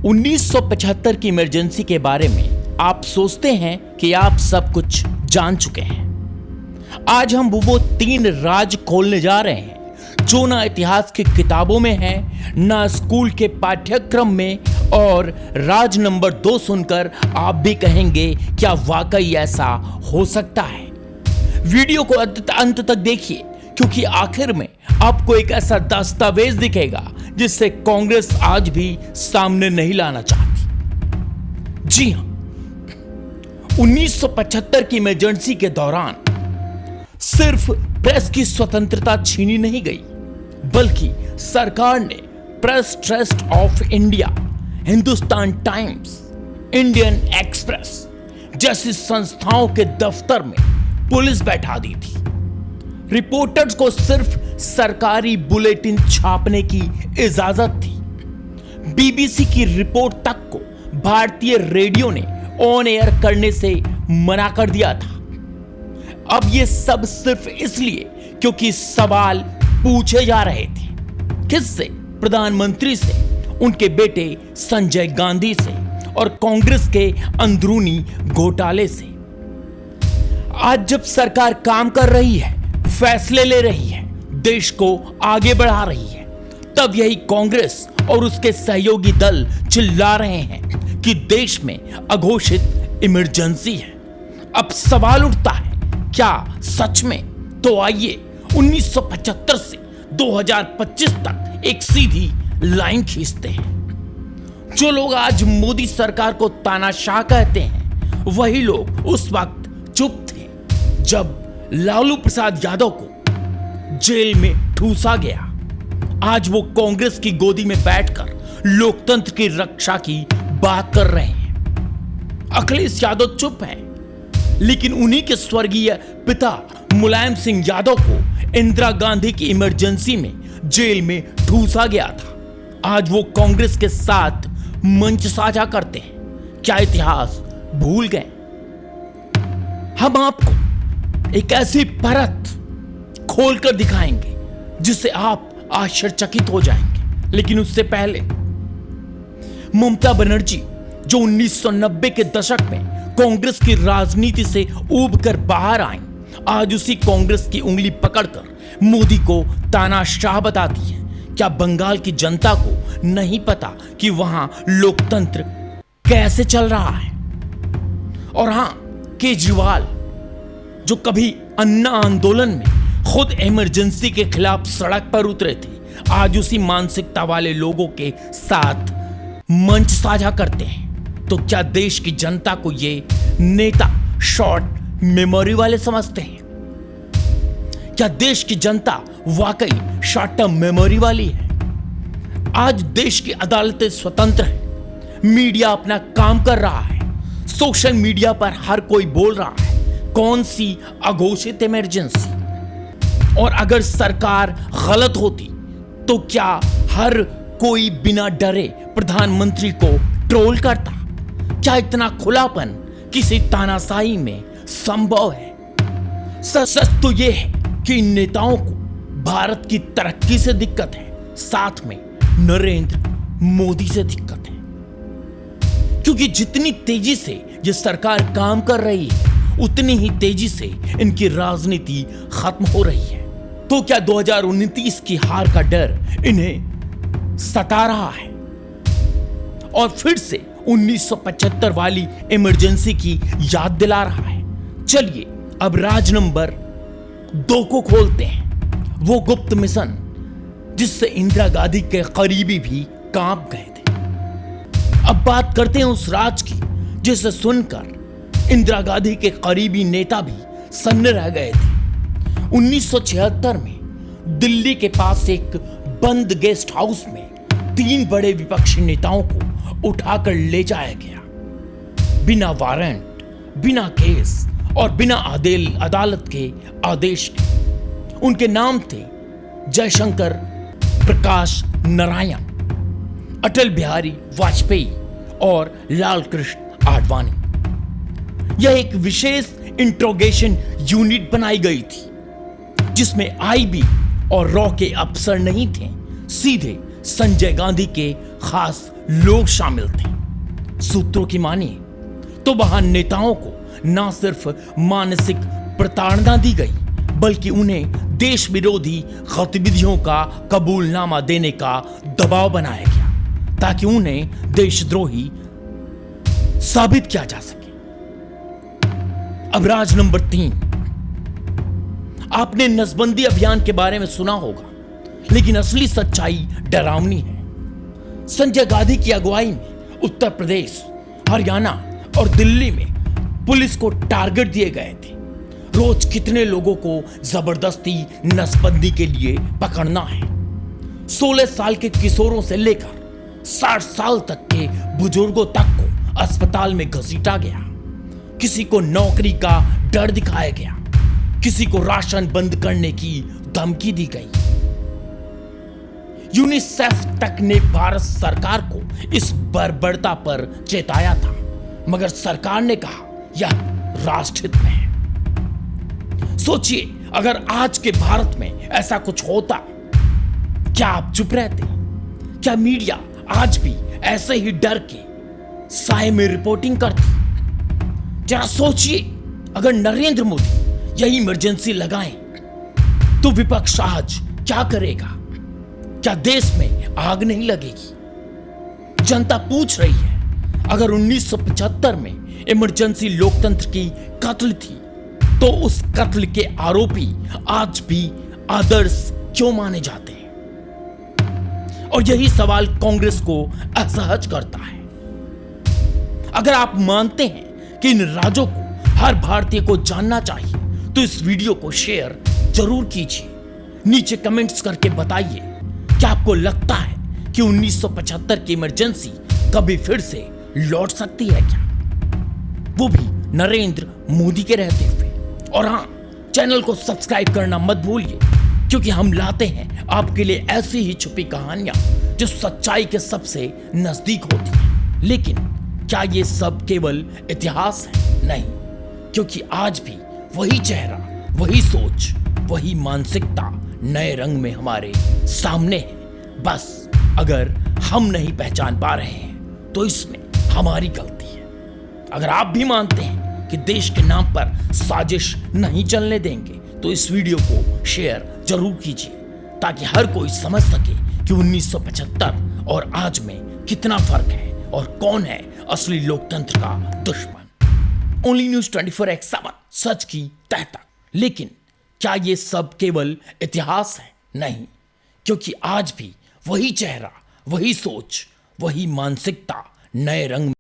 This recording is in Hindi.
1975 की इमरजेंसी के बारे में आप सोचते हैं कि आप सब कुछ जान चुके हैं। आज हम वो 3 राज खोलने जा रहे हैं जो ना इतिहास की किताबों में है, ना स्कूल के पाठ्यक्रम में, और राज नंबर 2 सुनकर आप भी कहेंगे क्या वाकई ऐसा हो सकता है। वीडियो को अंत तक देखिए क्योंकि आखिर में आपको एक ऐसा दस्तावेज दिखेगा जिससे कांग्रेस आज भी सामने नहीं लाना चाहती। जी हां, 1975 की इमरजेंसी के दौरान सिर्फ प्रेस की स्वतंत्रता छीनी नहीं गई, बल्कि सरकार ने press trust of India, Hindustan times, Indian express जैसी संस्थाओं के दफ्तर में पुलिस बैठा दी थी। रिपोर्टर्स को सिर्फ सरकारी बुलेटिन छापने की इजाजत थी। बीबीसी की रिपोर्ट तक को भारतीय रेडियो ने ऑन एयर करने से मना कर दिया था। अब यह सब सिर्फ इसलिए क्योंकि सवाल पूछे जा रहे थे। किससे? प्रधानमंत्री से, उनके बेटे संजय गांधी से और कांग्रेस के अंदरूनी घोटाले से। आज जब सरकार काम कर रही है, फैसले ले रही है, देश को आगे बढ़ा रही है, तब यही कांग्रेस और उसके सहयोगी दल चिल्ला रहे हैं कि देश में अघोषित इमरजेंसी है। अब सवाल उठता है, क्या सच में? तो आइए 1975 से 2025 तक एक सीधी लाइन खींचते हैं। जो लोग आज मोदी सरकार को तानाशाह कहते हैं, वही लोग उस वक्त चुप थे जब लालू प्रसाद यादव को जेल में ठूसा गया। आज वो कांग्रेस की गोदी में बैठकर लोकतंत्र की रक्षा की बात कर रहे हैं। अखिलेश यादव चुप हैं, लेकिन उन्हीं के स्वर्गीय पिता मुलायम सिंह यादव को इंदिरा गांधी की इमरजेंसी में जेल में ठूसा गया था। आज वो कांग्रेस के साथ मंच साझा करते हैं। क्या इतिहास भूल गए? हम आपको एक ऐसी परत खोलकर दिखाएंगे जिससे आप आश्चर्यचकित हो जाएंगे। लेकिन उससे पहले ममता बनर्जी, जो 1990 के दशक में कांग्रेस की राजनीति से उबकर बाहर आई, आज उसी कांग्रेस की उंगली पकड़कर मोदी को तानाशाह बताती है। क्या बंगाल की जनता को नहीं पता कि वहां लोकतंत्र कैसे चल रहा है? और हां, केजरीवाल जो कभी अन्ना आंदोलन में खुद इमरजेंसी के खिलाफ सड़क पर उतरे थे, आज उसी मानसिकता वाले लोगों के साथ मंच साझा करते हैं। तो क्या देश की जनता को ये नेता शॉर्ट मेमोरी वाले समझते हैं? क्या देश की जनता वाकई शॉर्ट टर्म मेमोरी वाली है? आज देश की अदालतें स्वतंत्र हैं, मीडिया अपना काम कर रहा है, सोशल मीडिया पर हर कोई बोल रहा है कौन सी अघोषित इमरजेंसी। और अगर सरकार गलत होती तो क्या हर कोई बिना डरे प्रधानमंत्री को ट्रोल करता? क्या इतना खुलापन किसी तानाशाही में संभव है? सच तो यह है कि इन नेताओं को भारत की तरक्की से दिक्कत है, साथ में नरेंद्र मोदी से दिक्कत है। क्योंकि जितनी तेजी से ये सरकार काम कर रही है, उतनी ही तेजी से इनकी राजनीति खत्म हो रही है। तो क्या 2029 की हार का डर इन्हें सता रहा है और फिर से 1975 वाली इमरजेंसी की याद दिला रहा है? चलिए अब राज नंबर 2 को खोलते हैं, वो गुप्त मिशन जिससे इंदिरा गांधी के करीबी भी कांप गए थे। अब बात करते हैं उस राज की जिसे सुनकर इंदिरा गांधी के करीबी नेता भी सन्न रह गए थे। 1976 में दिल्ली के पास एक बंद गेस्ट हाउस में 3 बड़े विपक्षी नेताओं को उठाकर ले जाया गया, बिना वारंट, बिना केस और बिना अदालत के आदेश के। उनके नाम थे जयशंकर प्रकाश नारायण, अटल बिहारी वाजपेयी और लाल कृष्ण आडवाणी। यह एक विशेष इंट्रोगेशन यूनिट बनाई गई थी जिसमें आईबी और रॉ के अफसर नहीं थे, सीधे संजय गांधी के खास लोग शामिल थे। सूत्रों की मानिए तो वहां नेताओं को न सिर्फ मानसिक प्रताड़ना दी गई, बल्कि उन्हें देश विरोधी गतिविधियों का कबूलनामा देने का दबाव बनाया गया ताकि उन्हें देशद्रोही साबित किया जा सके। अब राज नंबर 3। आपने नसबंदी अभियान के बारे में सुना होगा, लेकिन असली सच्चाई डरावनी है। संजय गांधी की अगुवाई में उत्तर प्रदेश, हरियाणा और दिल्ली में पुलिस को टारगेट दिए गए थे। रोज कितने लोगों को जबरदस्ती नसबंदी के लिए पकड़ना है। 16 साल के किशोरों से लेकर 60 साल तक के बुजुर्गों तक को अस्पताल में घसीटा गया। किसी को नौकरी का डर दिखाया गया, किसी को राशन बंद करने की धमकी दी गई। यूनिसेफ तक ने भारत सरकार को इस बर्बरता पर चेताया था, मगर सरकार ने कहा यह राष्ट्रहित में है। सोचिए, अगर आज के भारत में ऐसा कुछ होता, क्या आप चुप रहते? क्या मीडिया आज भी ऐसे ही डर के साए में रिपोर्टिंग करती? जरा सोचिए, अगर नरेंद्र मोदी यही इमरजेंसी लगाएं तो विपक्ष आज क्या करेगा? क्या देश में आग नहीं लगेगी? जनता पूछ रही है, अगर 1975 में इमरजेंसी लोकतंत्र की कत्ल थी, तो उस कत्ल के आरोपी आज भी आदर्श क्यों माने जाते हैं? और यही सवाल कांग्रेस को असहज करता है। अगर आप मानते हैं कि इन राजों को हर भारतीय को जानना चाहिए, तो इस वीडियो को शेयर जरूर कीजिए। नीचे कमेंट्स करके बताइए, क्या आपको लगता है कि 1975 की इमरजेंसी कभी फिर से लौट सकती है क्या? वो भी नरेंद्र मोदी के रहते हुए। और हाँ, चैनल को सब्सक्राइब करना मत भूलिए, क्योंकि हम लाते हैं आपके लिए ऐसी ही छुपी कहानियां जो सच्चाई के सबसे नजदीक होती हैं। लेकिन क्या ये सब केवल इतिहास है? नहीं, क्योंकि आज भी वही चेहरा, वही सोच, वही मानसिकता नए रंग में हमारे सामने है। बस अगर हम नहीं पहचान पा रहे हैं तो इसमें हमारी गलती है। अगर आप भी मानते हैं कि देश के नाम पर साजिश नहीं चलने देंगे, तो इस वीडियो को शेयर जरूर कीजिए, ताकि हर कोई समझ सके कि 1975 और आज में कितना फर्क है और कौन है असली लोकतंत्र का दुश्मन। ओनली न्यूज 24x7, सच की तह तक। लेकिन क्या ये सब केवल इतिहास है? नहीं, क्योंकि आज भी वही चेहरा, वही सोच, वही मानसिकता नए रंग